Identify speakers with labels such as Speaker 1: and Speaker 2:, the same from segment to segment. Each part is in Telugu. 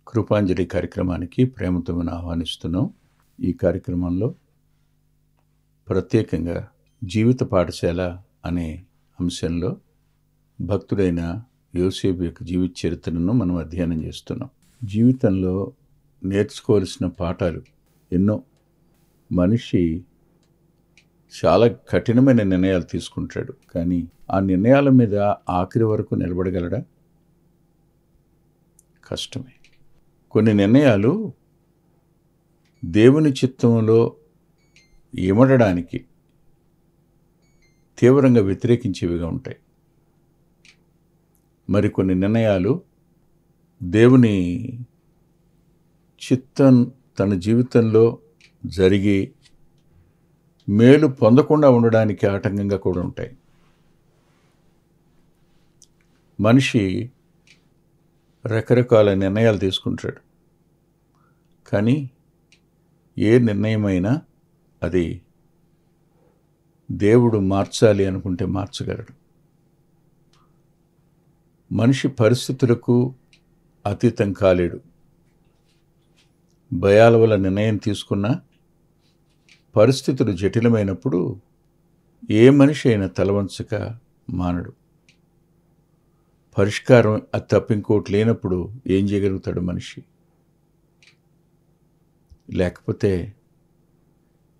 Speaker 1: కృపాంజలి కార్యక్రమానికి ప్రేమతో మనం ఆహ్వానిస్తున్నాం. ఈ కార్యక్రమంలో ప్రత్యేకంగా జీవిత పాఠశాల అనే అంశంలో భక్తుడైన యోసేపు యొక్క జీవిత చరిత్రను మనం అధ్యయనం చేస్తున్నాం. జీవితంలో నేర్చుకోవాల్సిన పాఠాలు ఎన్నో. మనిషి చాలా కఠినమైన నిర్ణయాలు తీసుకుంటాడు, కానీ ఆ నిర్ణయాల మీద ఆఖరి వరకు నిలబడగలడా? కష్టమే. కొన్ని నిర్ణయాలు దేవుని చిత్తంలో ఇమడడానికి తీవ్రంగా వ్యతిరేకించేవిగా ఉంటాయి. మరికొన్ని నిర్ణయాలు దేవుని చిత్తం తన జీవితంలో జరిగి మేలు పొందకుండా ఉండడానికి ఆటంకంగా కూడా ఉంటాయి. మనిషి రకరకాల నిర్ణయాలు తీసుకుంటాడు, కానీ ఏ నిర్ణయమైనా అది దేవుడు మార్చాలి అనుకుంటే మార్చగలడు. మనిషి పరిస్థితులకు అతీతం కాలేడు. భయాల వల్ల నిర్ణయం తీసుకున్నా పరిస్థితులు జటిలమైనప్పుడు ఏ మనిషి అయినా తలవంచక మానడు. పరిష్కారం అది తప్ప ఇంకోటి లేనప్పుడు ఏం చేయగలుగుతాడు మనిషి? లేకపోతే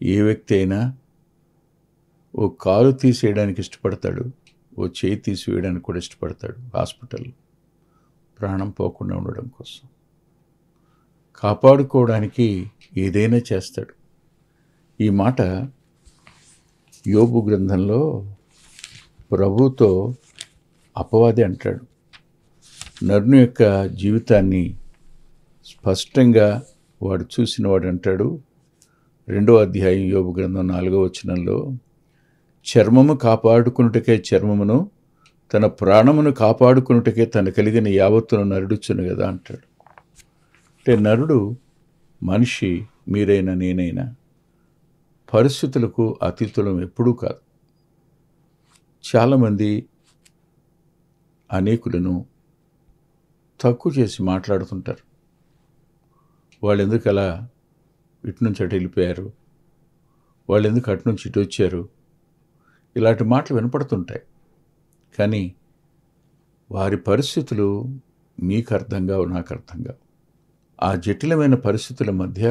Speaker 1: ఏ వ్యక్తి అయినా ఓ కాలు తీసేయడానికి ఇష్టపడతాడు, ఓ చేయి తీసివేయడానికి కూడా ఇష్టపడతాడు. హాస్పిటల్ ప్రాణం పోకుండా ఉండడం కోసం, కాపాడుకోవడానికి ఏదైనా చేస్తాడు. ఈ మాట యోబు గ్రంథంలో ప్రభువుతో అపవాది అంటాడు. నరుని యొక్క జీవితాన్ని స్పష్టంగా వాడు చూసిన వాడు అంటాడు, 2వ అధ్యాయం యోబు గ్రంథం 4వ వచనంలో, చర్మము కాపాడుకున్నటకే చర్మమును, తన ప్రాణమును కాపాడుకున్నటకే తన కలిగిన యావత్తును నరుడుచును కదా అంటాడు. అంటే నరుడు, మనిషి, మీరైనా నేనైనా పరిస్థితులకు అతీతులం ఎప్పుడూ కాదు. చాలామంది అనేకులను తక్కువ చేసి మాట్లాడుతుంటారు. వాళ్ళు ఎందుకు అలా ఇటు నుంచి అటు వెళ్ళిపోయారు, వాళ్ళు ఎందుకు అటు నుంచి ఇటు వచ్చారు, ఇలాంటి మాటలు వినపడుతుంటాయి. కానీ వారి పరిస్థితులు మీకు అర్థంగా నాకు అర్థంగా. ఆ జటిలమైన పరిస్థితుల మధ్య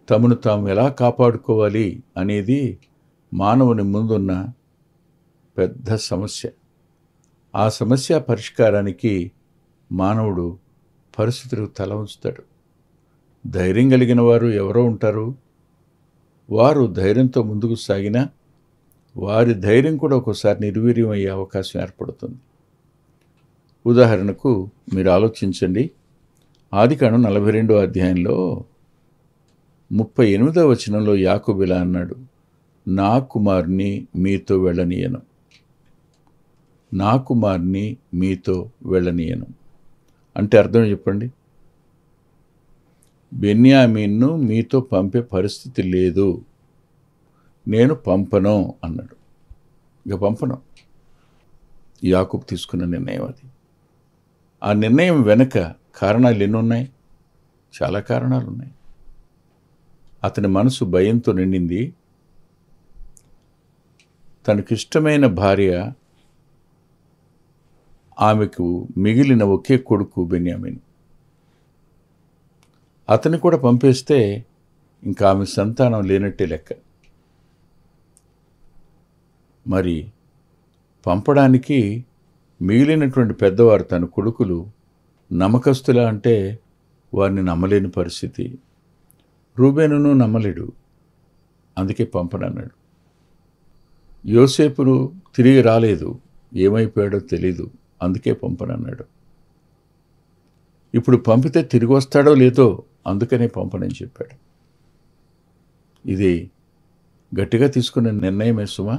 Speaker 1: తమను తాము ఎలా కాపాడుకోవాలి అనేది మానవుని ముందున్న పెద్ద సమస్య. ఆ సమస్య పరిష్కారానికి మానవుడు పరిస్థితులకు తల ఉంచుతాడు. ధైర్యం కలిగిన వారు ఎవరో ఉంటారు. వారు ధైర్యంతో ముందుకు సాగినా వారి ధైర్యం కూడా ఒక్కోసారి నిర్వీర్యం అయ్యే అవకాశం ఏర్పడుతుంది. ఉదాహరణకు మీరు ఆలోచించండి. ఆదికాండం 42వ అధ్యాయంలో 38వ వచనంలో యాకోబు ఇలా అన్నాడు, నా కుమారుని మీతో వెళ్ళనీయను, నా కుమారుని మీతో వెళ్ళనీయను. అంటే అర్థం చెప్పండి. బెన్యామీన్ను మీతో పంపే పరిస్థితి లేదు, నేను పంపను అన్నాడు. ఇక పంపను. యాకోబు తీసుకున్న నిర్ణయం అది. ఆ నిర్ణయం వెనుక కారణాలు ఎన్నున్నాయి? చాలా కారణాలు ఉన్నాయి. అతని మనసు భయంతో నిండింది. తనకిష్టమైన భార్య, ఆమెకు మిగిలిన ఒకే కొడుకు బెన్యామీను. అతన్ని కూడా పంపేస్తే ఇంకా ఆమె సంతానం లేనట్టే లెక్క. మరి పంపడానికి మిగిలినటువంటి పెద్దవారు తన కొడుకులు నమ్మకస్తులా అంటే వారిని నమ్మలేని పరిస్థితి. రూబేనును నమ్మలేడు, అందుకే పంపనన్నాడు. యోసేపును తిరిగి రాలేదు, ఏమైపోయాడో తెలీదు, అందుకే పంపనన్నాడు. ఇప్పుడు పంపితే తిరిగి వస్తాడో లేదో, అందుకనే పంపనని చెప్పాడు. ఇది గట్టిగా తీసుకున్న నిర్ణయమే సుమా.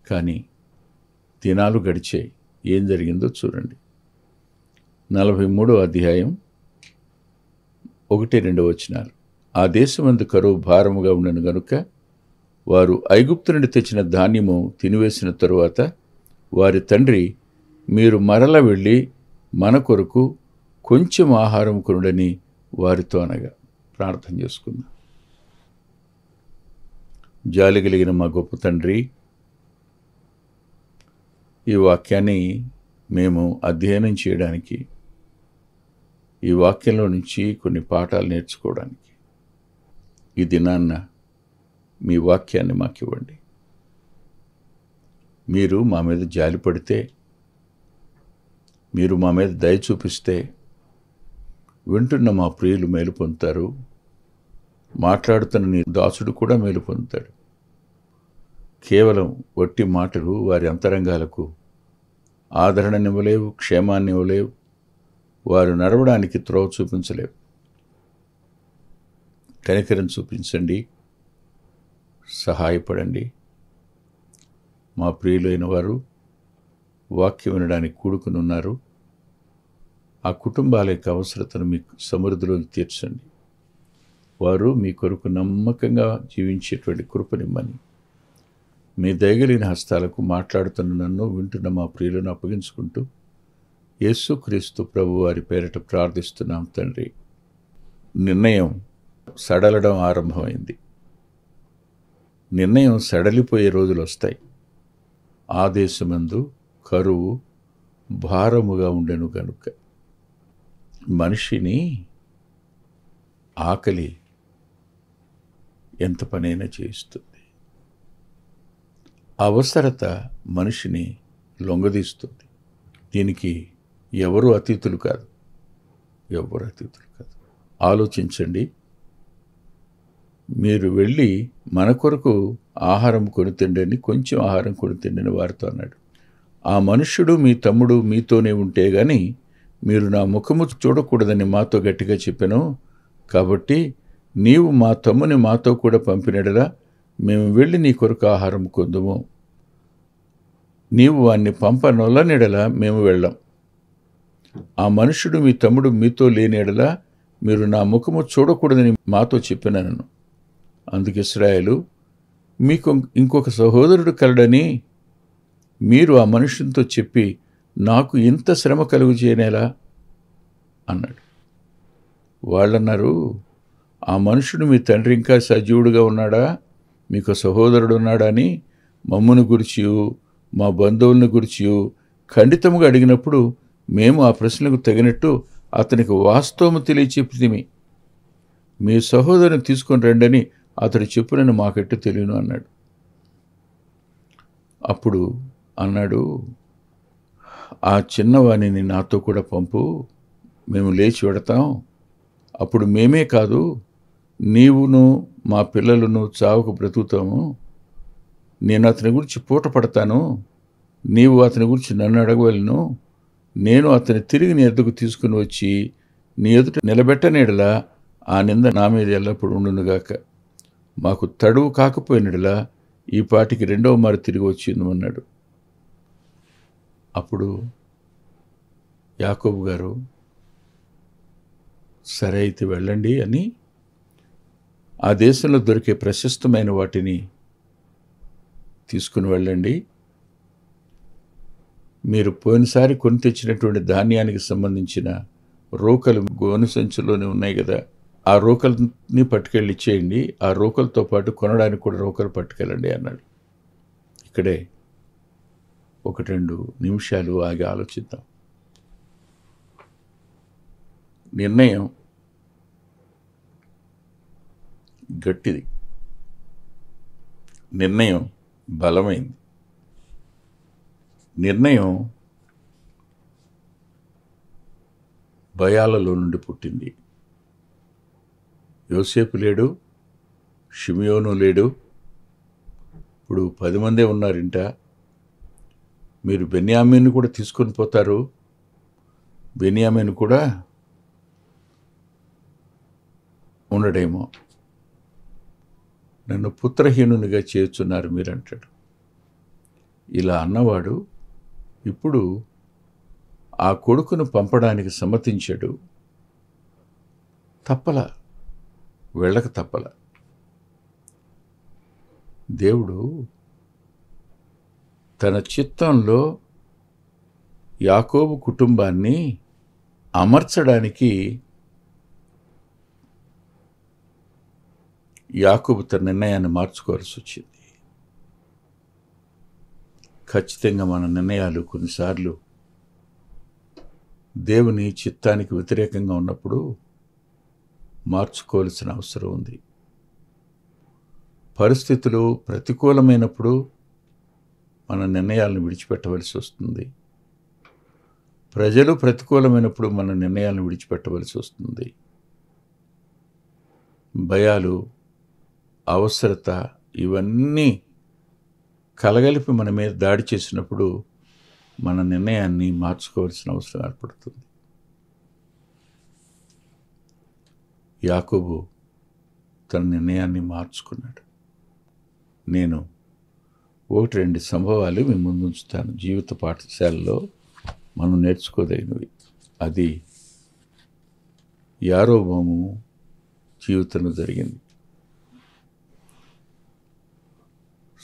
Speaker 1: కానీ దినాలు గడిచాయి. ఏం జరిగిందో చూడండి. 43వ అధ్యాయం 1-2 వచనాలు. ఆ దేశమందు కరువు భారముగా ఉండను గనుక వారు ఐగుప్తు నుండి తెచ్చిన ధాన్యము తినివేసిన తరువాత వారి తండ్రి, మీరు మరల వెళ్ళి మన కొరకు కొంచెం ఆహారం కొనుడని వారితో అనగా. ప్రార్థన చేసుకుందాం. జాలి కలిగిన మా గొప్ప తండ్రి, ఈ వాక్యాన్ని మేము అధ్యయనం చేయడానికి, ఈ వాక్యంలో నుంచి కొన్ని పాఠాలు నేర్చుకోవడానికి ఈ దినాన్న మీ వాక్యాన్ని మాకు ఇవ్వండి. మీరు మా మీద జాలి పడితే, మీరు మా మీద దయ చూపిస్తే వింటున్న మా ప్రియులు మేలు పొందుతారు, మాట్లాడుతున్న నీ దాసుడు కూడా మేలు పొందుతాడు. కేవలం వట్టి మాటలు వారి అంతరంగాలకు ఆదరణనివ్వలేవు, క్షేమాన్ని ఇవ్వలేవు, వారు నడవడానికి త్రోవ చూపించలేవు. కనికరం చూపించండి, సహాయపడండి. మా ప్రియులైన వారు వాక్యం వినడానికి కూడుకుని ఉన్నారు. ఆ కుటుంబాల యొక్క అవసరతను మీకు సమృద్ధిలో తీర్చండి. వారు మీ కొరకు నమ్మకంగా జీవించేటువంటి కృపనిమ్మని మీ దయగలిగిన హస్తాలకు మాట్లాడుతున్న నన్ను, వింటున్న మా ప్రియులను అప్పగించుకుంటూ యేసుక్రీస్తు ప్రభు వారి పేరిట ప్రార్థిస్తున్నాం తండ్రి. నిర్ణయం సడలడం ఆరంభమైంది. నిర్ణయం సడలిపోయే రోజులు వస్తాయి. ఆ దేశమందు కరువు భారముగా ఉండెను గనుక మనిషిని ఆకలి ఎంత పనైనా చేయిస్తుంది. అవసరత మనిషిని లొంగదీస్తుంది. దీనికి ఎవరు అతీతులు కాదు, ఎవరు అతీతులు కాదు. ఆలోచించండి. మీరు వెళ్ళి మన కొరకు ఆహారం కొనితండి అని, కొంచెం ఆహారం కొనితండి అని వారితో అన్నాడు. ఆ మనుష్యుడు మీ తమ్ముడు మీతోనే ఉంటే గాని మీరు నా ముఖము చూడకూడదని మాతో గట్టిగా చెప్పాను. కాబట్టి నీవు మా తమ్ముని మాతో కూడా పంపినడలా మేము వెళ్ళి నీ కొరకు ఆహారం కొందుము. నీవు వాణ్ణి పంపనొల్లనెడలా మేము వెళ్ళాం. ఆ మనుష్యుడు మీ తమ్ముడు మీతో లేనియడలా మీరు నా ముఖము చూడకూడదని మాతో చెప్పినాను. అందుకు ఇశ్రాయేలు, మీకు ఇంకొక సహోదరుడు కలడని మీరు ఆ మనుషునితో చెప్పి నాకు ఇంత శ్రమ కలుగు చేయనేలా అన్నాడు. వాళ్ళన్నారు, ఆ మనుషుడు మీ తండ్రి ఇంకా సజీవుడుగా ఉన్నాడా, మీకు సహోదరుడు ఉన్నాడా అని మమ్మను గురిచియు మా బంధువులను గురిచియు ఖండితముగా అడిగినప్పుడు మేము ఆ ప్రశ్నకు తగినట్టు అతనికి వాస్తవము తెలియచెప్పితిమి. మీ సహోదరుని తీసుకొని రండని అతడు చెప్పునని మాకెట్టు తెలియను అన్నాడు. అప్పుడు అన్నాడు, ఆ చిన్నవాణిని నాతో కూడా పంపు, మేము లేచి వెడతాం. అప్పుడు మేమే కాదు, నీవును మా పిల్లలను చావుకు బ్రతుకుతాము. నేను అతని గురించి పూట పడతాను, నీవు అతని గురించి నన్ను అడగవలను. నేను అతని తిరిగి నీ ఎద్దుకు తీసుకుని వచ్చి నీ ఎదుట నిలబెట్టనేడలా ఆ నింద నా మీద ఎల్లప్పుడు ఉండునుగాక. మాకు తడువు కాకపోయినడలా ఈ పాటికి రెండవ మారు తిరిగి వచ్చిందన్నాడు. అప్పుడు యాకోబు గారు, సరే అయితే వెళ్ళండి అని ఆ దేశంలో దొరికే ప్రశస్తమైన వాటిని తీసుకుని వెళ్ళండి. మీరు పోయినసారి కొని తెచ్చినటువంటి ధాన్యానికి సంబంధించిన రోకలు గోను సంచులోనే ఉన్నాయి కదా, ఆ రోకల్ని పట్టుకెళ్ళి ఇచ్చేయండి. ఆ రోకలతో పాటు కొనడానికి కూడా రోకలు పట్టుకెళ్ళండి అన్నాడు. ఇక్కడే 1-2 నిమిషాలు ఆగి ఆలోచిద్దాం. నిర్ణయం గట్టిది, నిర్ణయం బలమైంది, నిర్ణయం భయాలలో నుండి పుట్టింది. యోసేపు లేడు, షిమియోను లేడు, ఇప్పుడు 10 మందే ఉన్నారింట. మీరు బెన్యామీను కూడా తీసుకొని పోతారు, బెన్యామీను కూడా ఉండడేమో. నన్ను పుత్రహీనునిగా చేర్చున్నారు మీరంటాడు. ఇలా అన్నవాడు ఇప్పుడు ఆ కొడుకును పంపడానికి సమ్మతించాడు. తప్పల, వెళ్ళక తప్పల. దేవుడు తన చిత్తంలో యాకోబు కుటుంబాన్ని అమర్చడానికి యాకోబు తన నిర్ణయాన్ని మార్చుకోవాల్సి వచ్చింది. ఖచ్చితంగా మన నిర్ణయాలు కొన్నిసార్లు దేవుని చిత్తానికి వ్యతిరేకంగా ఉన్నప్పుడు మార్చుకోవాల్సిన అవసరం ఉంది. పరిస్థితులు ప్రతికూలమైనప్పుడు మన నిర్ణయాలను విడిచిపెట్టవలసి వస్తుంది. ప్రజలు ప్రతికూలమైనప్పుడు మన నిర్ణయాలను విడిచిపెట్టవలసి వస్తుంది. భయాలు, అవసరత ఇవన్నీ కలగలిపి మన మీద దాడి చేసినప్పుడు మన నిర్ణయాన్ని మార్చుకోవాల్సిన అవసరం ఏర్పడుతుంది. యాకోబు తన నిర్ణయాన్ని మార్చుకున్నాడు. నేను 1-2 సంభవాలు మీ ముందు ఉంచుతాను, జీవిత పాఠశాలలో మనం నేర్చుకోదగినవి. అది యారోబాము జీవితంలో జరిగింది.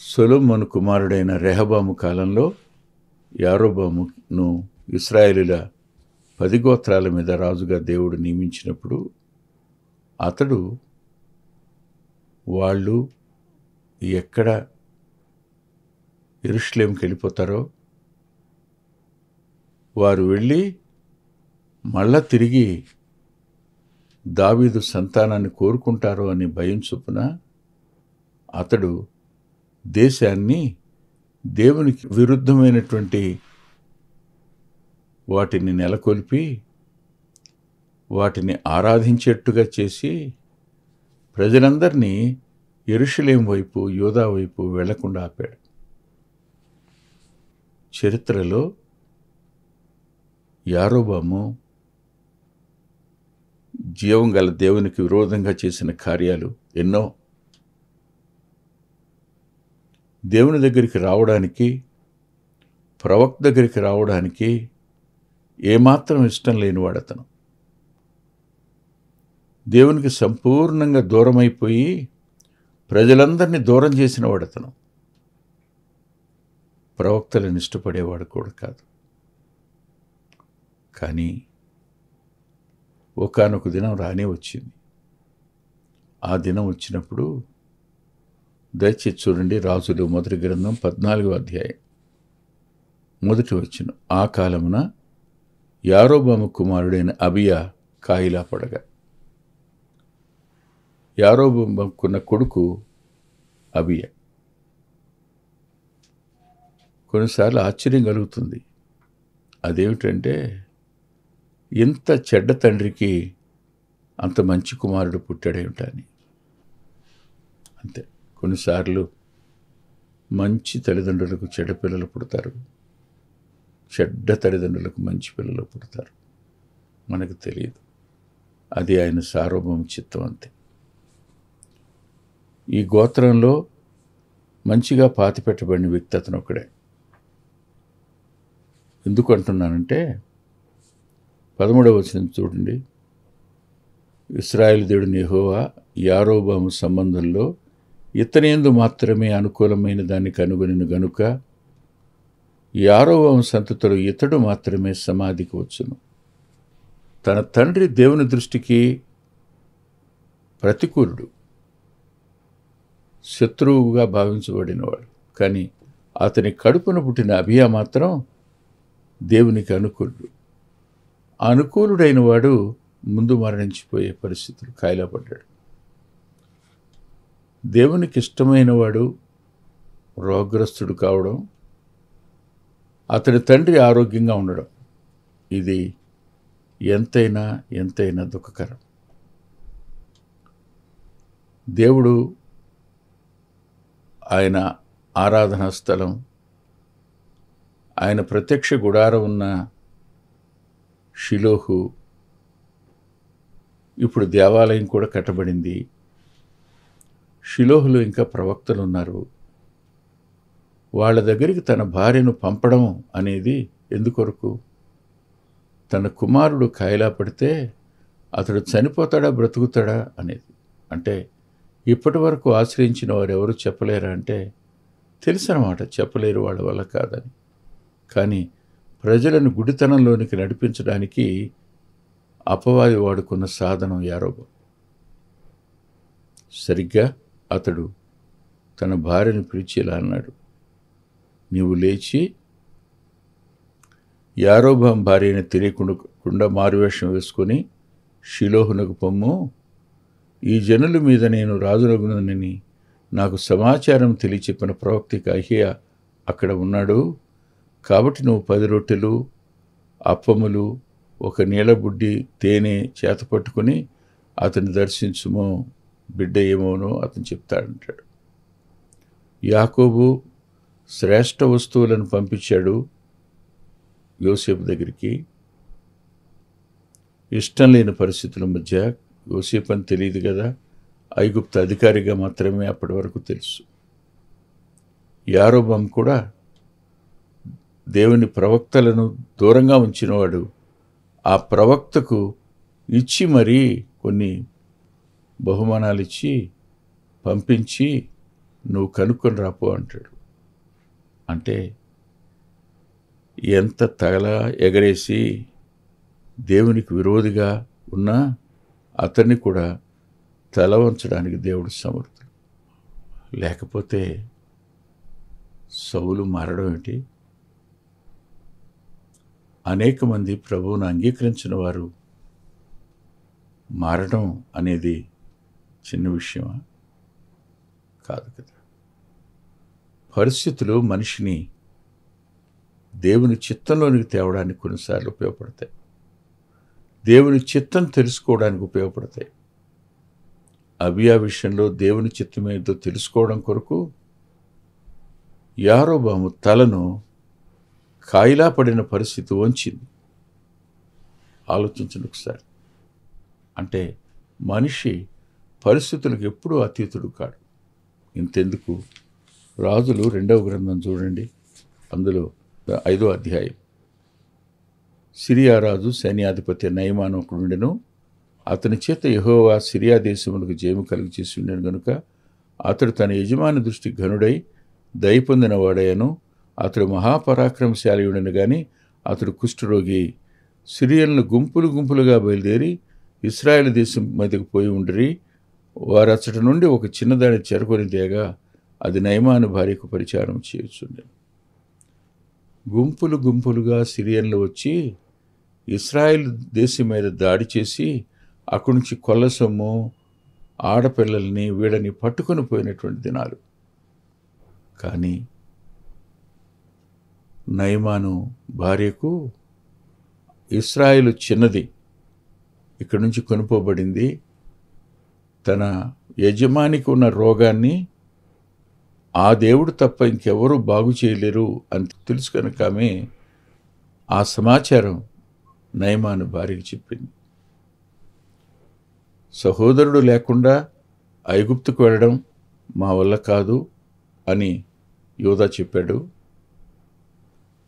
Speaker 1: సొలొమోను కుమారుడైన రెహబాము కాలంలో యారోబామును ఇశ్రాయేలీల 10 గోత్రాల మీద రాజుగా దేవుడు నియమించినప్పుడు అతడు వాళ్ళు ఎక్కడ యెరూషలేముకి వెళ్ళిపోతారో వారు వెళ్ళి మళ్ళా తిరిగి దావీదు సంతానాన్ని కోరుకుంటారో అని భయం చొప్పున అతడు దేశాన్ని దేవునికి విరుద్ధమైనటువంటి వాటిని నెలకొల్పి వాటిని ఆరాధించేట్టుగా చేసి ప్రజలందరినీ యెరూషలేము వైపు, యూదా వైపు వెళ్లకుండా ఆపాడు. చరిత్రలో యారోబాము జీవం గల దేవునికి విరోధంగా చేసిన కార్యాలు ఎన్నో. దేవుని దగ్గరికి రావడానికి, ప్రవక్త దగ్గరికి రావడానికి ఏమాత్రం ఇష్టం లేనివాడు అతను. దేవునికి సంపూర్ణంగా దూరమైపోయి ప్రజలందరినీ దూరం చేసినవాడు అతను. ప్రవక్తలను ఇష్టపడేవాడు కూడా కాదు. కానీ ఒకానొక దినం రానే వచ్చింది. ఆ దినం వచ్చినప్పుడు దయచేసి చూడండి, రాజులు మొదటి గ్రంథం 14వ అధ్యాయం 1వ వచనం. ఆ కాలమున యారోబాము కుమారుడైన అబియా కాయిలా పడగా. యారోబాముకున్న కొడుకు అబియా. కొన్నిసార్లు ఆశ్చర్యం కలుగుతుంది. అదేమిటంటే, ఇంత చెడ్డ తండ్రికి అంత మంచి కుమారుడు పుట్టాడేమిటని. అంతే, కొన్నిసార్లు మంచి తల్లిదండ్రులకు చెడ్డ పిల్లలు పుడతారు, చెడ్డ తల్లిదండ్రులకు మంచి పిల్లలు పుడతారు. మనకు తెలియదు. అది ఆయన సార్వభౌమ చిత్తం. అంతే. ఈ గోత్రంలో మంచిగా పాతిపెట్టబడిన వ్యక్తి అతను ఒకడే. ఎందుకు అంటున్నానంటే 13వ వచనం చూడండి. ఇశ్రాయేలు దేవుడు యెహోవా యారోబాము సంబంధంలో ఇతనియందు మాత్రమే అనుకూలమైన దాన్ని కనుగొనిన గనుక యారోబాము సంతతిలో ఇతడు మాత్రమే సమాధికి వచ్చును. తన తండ్రి దేవుని దృష్టికి ప్రతికూలుడు, శత్రువుగా భావించబడినవాడు. కానీ అతని కడుపున పుట్టిన అబియా మాత్రం దేవునికి అనుకూలుడు. అనుకూలుడైన వాడు ముందు మరణించిపోయే పరిస్థితులు కాయిలా పడ్డాడు. దేవునికి ఇష్టమైన వాడు రోగగ్రస్తుడు కావడం, అతడి తండ్రి ఆరోగ్యంగా ఉండడం, ఇది ఎంతైనా దుఃఖకరం. దేవుడు ఆయన ఆరాధనా స్థలం, ఆయన ప్రత్యక్ష గుడారం ఉన్న షిలోహు, ఇప్పుడు దేవాలయం కూడా కట్టబడింది. షిలోహులో ఇంకా ప్రవక్తలు ఉన్నారు. వాళ్ళ దగ్గరికి తన భార్యను పంపడం అనేది ఎందుకొరకు? తన కుమారుడు కాయిలా పడితే అతడు చనిపోతాడా బ్రతుకుతాడా అనేది. అంటే ఇప్పటి వరకు ఆశ్రయించిన వారు ఎవరు చెప్పలేరా అంటే తెలుసన్నమాట, చెప్పలేరు, వాళ్ళ వల్ల కాదని. కానీ ప్రజలను గుడితనంలోనికి నడిపించడానికి అపవాది వాడుకున్న సాధనం యారోబం. సరిగ్గా అతడు తన భార్యను పిలిచి ఇలా అన్నాడు, నీవు లేచి యారోబాం భార్యని తెలియకుండా మారువేషం వేసుకొని షిలోహునకు పొమ్ము, ఈ జనుల మీద నేను రాజునగునని నాకు సమాచారం తెలియచెప్పిన ప్రవక్త అహియా అక్కడ ఉన్నాడు. కాబట్టి నువ్వు 10 రొట్టెలు అప్పములు ఒక నీళ్ళబుడ్డి తేనె చేత పట్టుకుని అతన్ని దర్శించుమో, బిడ్డ ఏమోనో అతను చెప్తాడంటాడు. యాకోబు శ్రేష్ఠ వస్తువులను పంపించాడు యోసేపు దగ్గరికి. ఇష్టం లేని పరిస్థితుల మధ్య, యోసేపు అని తెలియదు కదా, ఐగుప్తు అధికారిగా మాత్రమే అప్పటి వరకు తెలుసు. యారోబాం కూడా దేవుని ప్రవక్తలను దూరంగా ఉంచినవాడు. ఆ ప్రవక్తకు ఇచ్చి మరీ కొన్ని బహుమానాలు ఇచ్చి పంపించి నువ్వు కనుక్కొని రాపో అంటాడు. అంటే ఎంత తగల ఎగరేసి దేవునికి విరోధిగా ఉన్నా అతన్ని కూడా తల వంచడానికి దేవుడు సమర్థుడు. లేకపోతే సౌలు మారడం ఏంటి? అనేక మంది ప్రభువును అంగీకరించిన వారు మారడం అనేది చిన్న విషయమా? కాదు కదా. పరిస్థితులు మనిషిని దేవుని చిత్తంలోనికి తేవడానికి కొన్నిసార్లు ఉపయోగపడతాయి. దేవుని చిత్తం తెలుసుకోవడానికి ఉపయోగపడతాయి. అబియా విషయంలో దేవుని చిత్తం ఏదో తెలుసుకోవడం కొరకు యారోబాము తలను కాయిలా పడిన పరిస్థితి వంచింది. ఆలోచించండి ఒకసారి. అంటే మనిషి పరిస్థితులకు ఎప్పుడూ అతీతుడు కాడు. ఇంతెందుకు, రాజులు 2వ గ్రంథం చూడండి, అందులో 5వ అధ్యాయం. సిరియా రాజు సైన్యాధిపతి నయమాను ఒకడుండెను. అతని చేత యెహోవా సిరియా దేశములకు జయము కలుగు చేసి ఉండెను గనుక అతడు తన యజమాని దృష్టి ఘనుడై దయ పొందిన వాడయ్యను. అతడు మహాపరాక్రమశాలి ఉండను గాని అతడు కుష్ఠరోగి. సిరియన్లు గుంపులు గుంపులుగా బయలుదేరి ఇశ్రాయేలు దేశం మీదకు పోయి ఉండిరి. వారు అచ్చటి నుండి ఒక చిన్నదాన్ని చెరకొని తేగా అది నయమాను భార్యకు పరిచారం చేయొచ్చుండెను. గుంపులు గుంపులుగా సిరియన్లు వచ్చి ఇశ్రాయేల్ దేశం మీద దాడి చేసి అక్కడి నుంచి కొల్ల సొమ్ము, ఆడపిల్లల్ని వీళ్ళని పట్టుకొని పోయినటువంటి దినాలు. కానీ నయమాను భార్యకు ఇశ్రాయేలు చిన్నది ఇక్కడి నుంచి కొనుపోబడింది. తన యజమానికి ఉన్న రోగాన్ని ఆ దేవుడు తప్ప ఇంకెవరూ బాగు చేయలేరు అని తెలుసు కనుక ఆమె ఆ సమాచారం నయమాను భార్యకి చెప్పింది. సహోదరుడు లేకుండా ఐగుప్తుకు వెళ్ళడం మా వల్ల కాదు అని యోధా చెప్పాడు.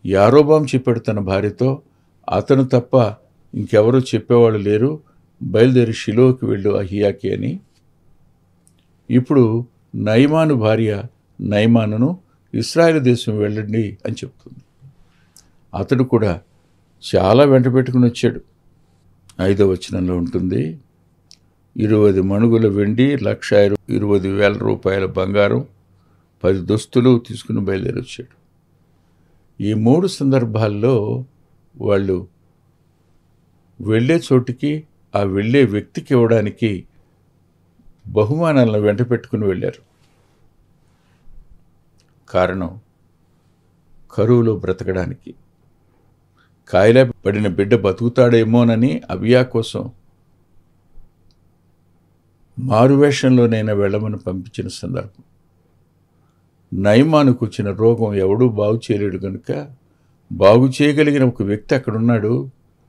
Speaker 1: యారోబాం చెప్పాడు తన భార్యతో, అతను తప్ప ఇంకెవరూ చెప్పేవాళ్ళు లేరు, బయలుదేరి షిలోకి వెళ్ళు అహియాకి అని. ఇప్పుడు నయమాను భార్య నయమానును ఇశ్రాయేలు దేశం వెళ్ళండి అని చెప్తుంది. అతడు కూడా చాలా వెంట పెట్టుకుని వచ్చాడు. 5వ వచనంలో ఉంటుంది, 20 మణుగుల వెండి, 1,20,000 రూపాయల బంగారం, 10 దుస్తులు తీసుకుని బయలుదేరి వచ్చాడు. ఈ 3 సందర్భాల్లో వాళ్ళు వెళ్ళే చోటికి ఆ వెళ్ళే వ్యక్తికి ఇవ్వడానికి బహుమానాలను వెంట పెట్టుకుని వెళ్ళారు. కారణం కరువులో బ్రతకడానికి. కాయిలా పడిన బిడ్డ బతుకుతాడేమోనని అబియా కోసం మారువేషంలోనైనా వెళ్ళమని పంపించిన సందర్భం. నయమానుకు వచ్చిన రోగం ఎవడూ బాగు చేయలేడు కనుక బాగు చేయగలిగిన ఒక వ్యక్తి అక్కడున్నాడు,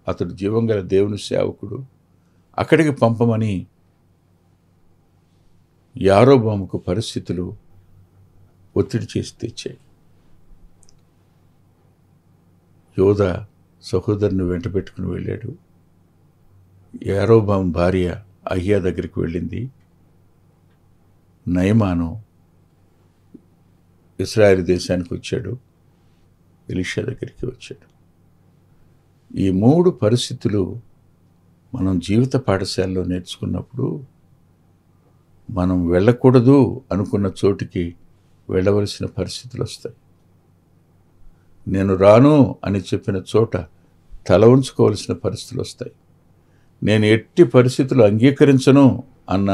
Speaker 1: అతడు జీవం గల దేవుని సేవకుడు, అక్కడికి పంపమని యారోబాముకు పరిస్థితులు ఒత్తిడి చేసి తెచ్చాయి. యోధా సహోదరుని వెంట పెట్టుకుని వెళ్ళాడు. యారోబాము భార్య అహియా దగ్గరికి వెళ్ళింది. నయమాను ఇశ్రాయేలు దేశానికి వచ్చాడు, ఎలీషా దగ్గరికి వచ్చాడు. ఈ 3 పరిస్థితులు మనం జీవిత పాఠశాలలో నేర్చుకున్నప్పుడు మనం వెళ్ళకూడదు అనుకున్న చోటికి వెళ్ళవలసిన పరిస్థితులు వస్తాయి. నేను రాను అని చెప్పిన చోట తల ఉంచుకోవాల్సిన పరిస్థితులు వస్తాయి. నేను ఎట్టి పరిస్థితులు అంగీకరించను అన్న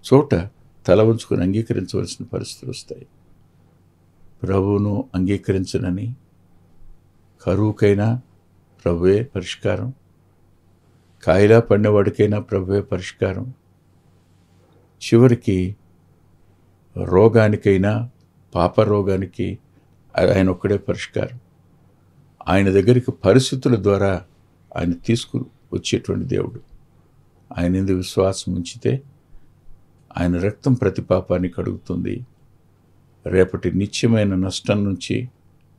Speaker 1: చోట తల ఉంచుకొని అంగీకరించవలసిన పరిస్థితులు వస్తాయి. ప్రభువును అంగీకరించనని కరువుకైనా ప్రభువే పరిష్కారం, కాయిలా పడినవాడికైనా ప్రభువే పరిష్కారం, చివరికి రోగానికైనా పాప రోగానికి ఆయన ఒక్కడే పరిష్కారం. ఆయన దగ్గరికి పరిస్థితుల ద్వారా ఆయన తీసుకుని వచ్చేటువంటి దేవుడు. ఆయన యందు విశ్వాసం ఉంచితే ఆయన రక్తం ప్రతి పాపాన్ని కడుగుతుంది. రేపటి నిత్యమైన నష్టం నుంచి,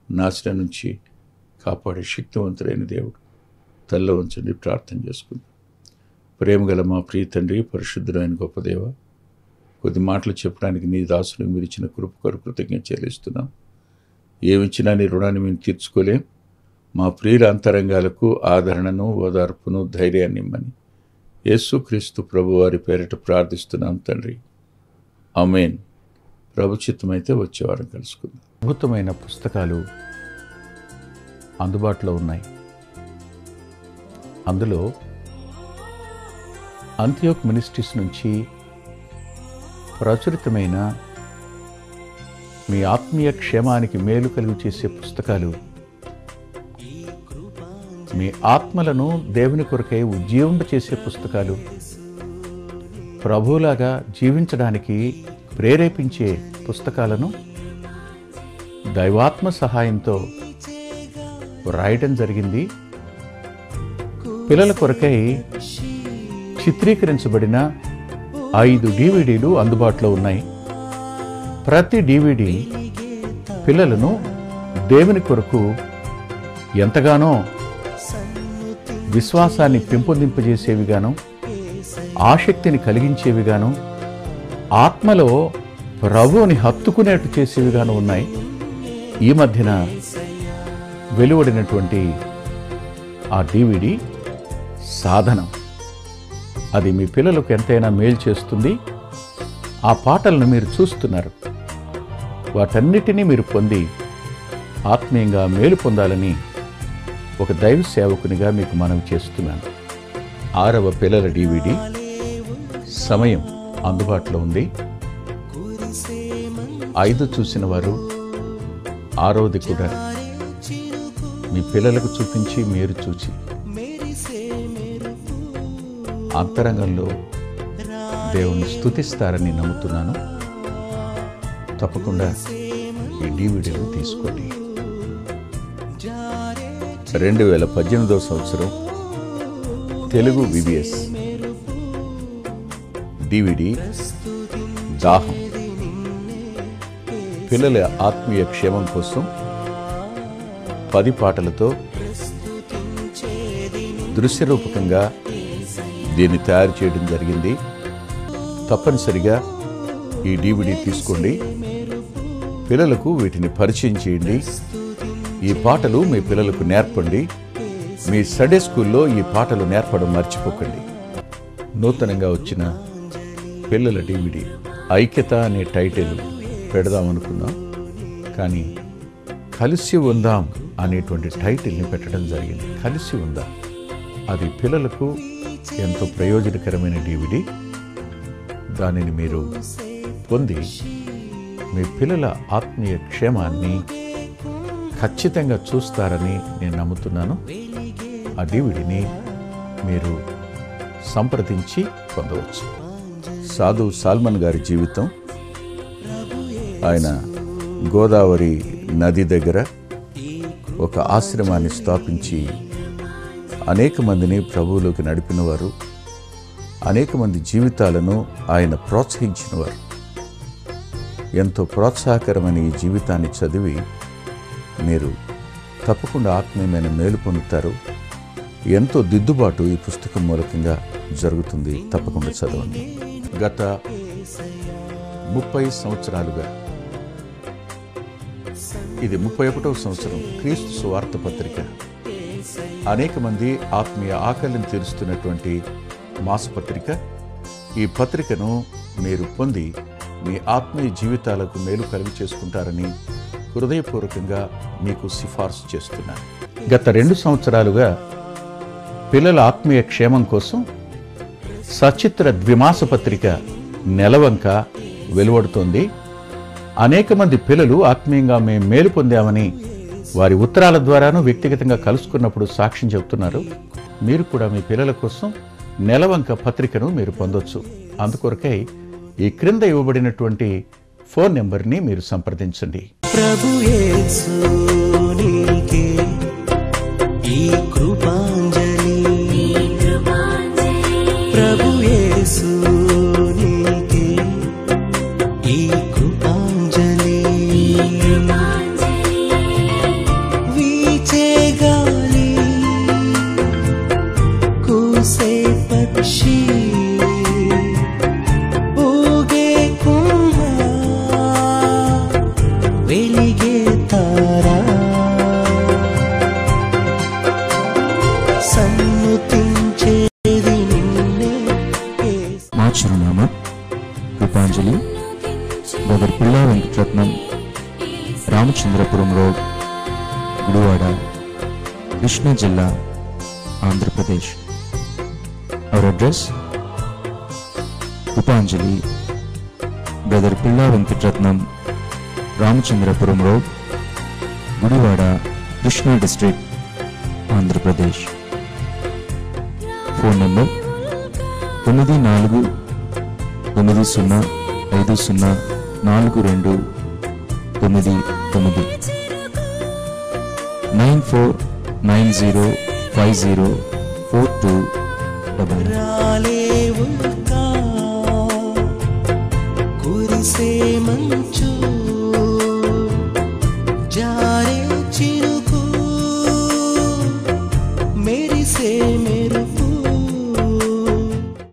Speaker 1: నాశనం నుంచి కాపాడే శక్తివంతుడైన దేవుడు. తల్ల ఉంచండి, ప్రార్థన చేసుకుందాం. ప్రేమగల మా ప్రియ తండ్రి, పరిశుద్ధుడైన గొప్ప దేవ, కొద్ది మాటలు చెప్పడానికి నీ దాసులకు మీరు ఇచ్చిన కృప కొరకు కృతజ్ఞత చెల్లిస్తున్నాం. ఏమిచ్చినా నీ రుణాన్ని మేము తీర్చుకోలేం. మా ప్రియుల అంతరంగాలకు ఆదరణను, ఓదార్పును, ధైర్యాన్ని ఇమ్మని యేసుక్రీస్తు ప్రభువారి పేరిట ప్రార్థిస్తున్నాం తండ్రి. ఆమేన్. ప్రభు చిత్తమైతే వచ్చే వారం కలుసుకుందాం. అద్భుతమైన పుస్తకాలు అందుబాటులో ఉన్నాయి. అందులో అంత్యోక్ మినిస్ట్రీస్ నుంచి ప్రచురితమైన మీ ఆత్మీయ క్షేమానికి మేలు కలుగు చేసే పుస్తకాలు, మీ ఆత్మలను దేవుని కొరకై ఉజ్జీవింపచేసే పుస్తకాలు, ప్రభువులాగా జీవించడానికి ప్రేరేపించే పుస్తకాలను దైవాత్మ సహాయంతో వ్రాయటం జరిగింది. పిల్లల కొరకై చిత్రీకరించబడిన 5 DVDలు అందుబాటులో ఉన్నాయి. ప్రతి DVD పిల్లలను దేవుని కొరకు ఎంతగానో విశ్వాసాన్ని పెంపొందింపజేసేవిగాను, ఆసక్తిని కలిగించేవిగాను, ఆత్మలో ప్రభువుని హత్తుకునేట్టు చేసేవిగాను ఉన్నాయి. ఈ మధ్యన వెలువడినటువంటి ఆ DVD సాధనం, అది మీ పిల్లలకు ఎంతైనా మేలు చేస్తుంది. ఆ పాటలను మీరు చూస్తున్నారు. వాటన్నిటినీ మీరు పొంది ఆత్మీయంగా మేలు పొందాలని ఒక దైవ సేవకునిగా మీకు మనవి చేస్తున్నాను. 6వ పిల్లల DVD సమయం అందుబాటులో ఉంది. 5 చూసిన వారు 6వది కూడా మీ పిల్లలకు చూపించి మీరు చూచి అంతరంగంలో దేవుని స్తుతిస్తారని నమ్ముతున్నాను. తప్పకుండా ఈ DVDలు తీసుకోండి. 2018వ సంవత్సరం తెలుగు VBS DVD దాహం, పిల్లల ఆత్మీయ క్షేమం కోసం 10 పాటలతో దృశ్యరూపకంగా దీన్ని తయారు చేయడం జరిగింది. తప్పనిసరిగా ఈ DVD తీసుకోండి. పిల్లలకు వీటిని పరిచయం చేయండి. ఈ పాటలు మీ పిల్లలకు నేర్పండి. మీ సండే స్కూల్లో ఈ పాటలు నేర్పడం మర్చిపోకండి. నూతనంగా వచ్చిన పిల్లల DVD ఐక్యత అనే టైటిల్ పెడదామనుకున్నాం, కానీ కలిసి ఉందాం అనేటువంటి టైటిల్ని పెట్టడం జరిగింది. కలిసి ఉందాం, అది పిల్లలకు ఎంతో ప్రయోజనకరమైన DVD. దానిని మీరు పొంది మీ పిల్లల ఆత్మీయ క్షేమాన్ని ఖచ్చితంగా చూస్తారని నేను నమ్ముతున్నాను. ఆ DVDని మీరు సంప్రదించి పొందవచ్చు. సాధు సాల్మన్ గారి జీవితం, ఆయన గోదావరి నది దగ్గర ఒక ఆశ్రమాన్ని స్థాపించి అనేక మందిని ప్రభువులోకి నడిపినవారు, అనేక మంది జీవితాలను ఆయన ప్రోత్సహించినవారు. ఎంతో ప్రోత్సాహకరమైన ఈ జీవితాన్ని చదివి మీరు తప్పకుండా ఆత్మీయమైన మేలు పొందుతారు. ఎంతో దిద్దుబాటు ఈ పుస్తకం మూలకంగా జరుగుతుంది. తప్పకుండా చదవండి. గత 30 సంవత్సరాలుగా, ఇది 31వ సంవత్సరం, క్రీస్తు సువార్త పత్రిక అనేక మంది ఆత్మీయ ఆకలిని తీరుస్తున్నటువంటి మాసపత్రిక. ఈ పత్రికను మీరు పొంది మీ ఆత్మీయ జీవితాలకు మేలు కలుగు చేసుకుంటారని హృదయపూర్వకంగా మీకు సిఫార్సు చేస్తున్నాను. గత 2 సంవత్సరాలుగా పిల్లల ఆత్మీయ క్షేమం కోసం సచిత్ర ద్విమాస పత్రిక నెలవంక వెలువడుతోంది. అనేక మంది పిల్లలు ఆత్మీయంగా మేము మేలు పొందామని వారి ఉత్తరాల ద్వారాను వ్యక్తిగతంగా కలుసుకున్నప్పుడు సాక్ష్యం చెబుతున్నారు. మీరు కూడా మీ పిల్లల కోసం నెలవంక పత్రికను మీరు పొందొచ్చు. అందుకొరకై ఈ క్రింద ఇవ్వబడినటువంటి ఫోన్ నెంబర్ని మీరు సంప్రదించండి.
Speaker 2: ప్రభు యేసు నీకే ఈ కృపాంజలి, ప్రభు యేసు నీకే ఈ కృపాంజలి. వీచే గాలి, కూసే పక్షి, ఊగే కుంభ, వెలిగే తారా, సన్నుతించేది నిన్నే.
Speaker 3: మా చిరునామా కృపాంజలి, బ్రదర్ పిల్లా వెంకటరత్నం, రామచంద్రపురం రోడ్, గుడివాడ, కృష్ణా జిల్లా, Andhra Pradesh. Our address Krupanjali, brother Pilla Venkataratnam, Ramachandrapuram road, Gudivada, Krishna district, Andhra Pradesh. Phone number 9490504299 9490504299.
Speaker 2: రాలేవుగా కురిసే మంచు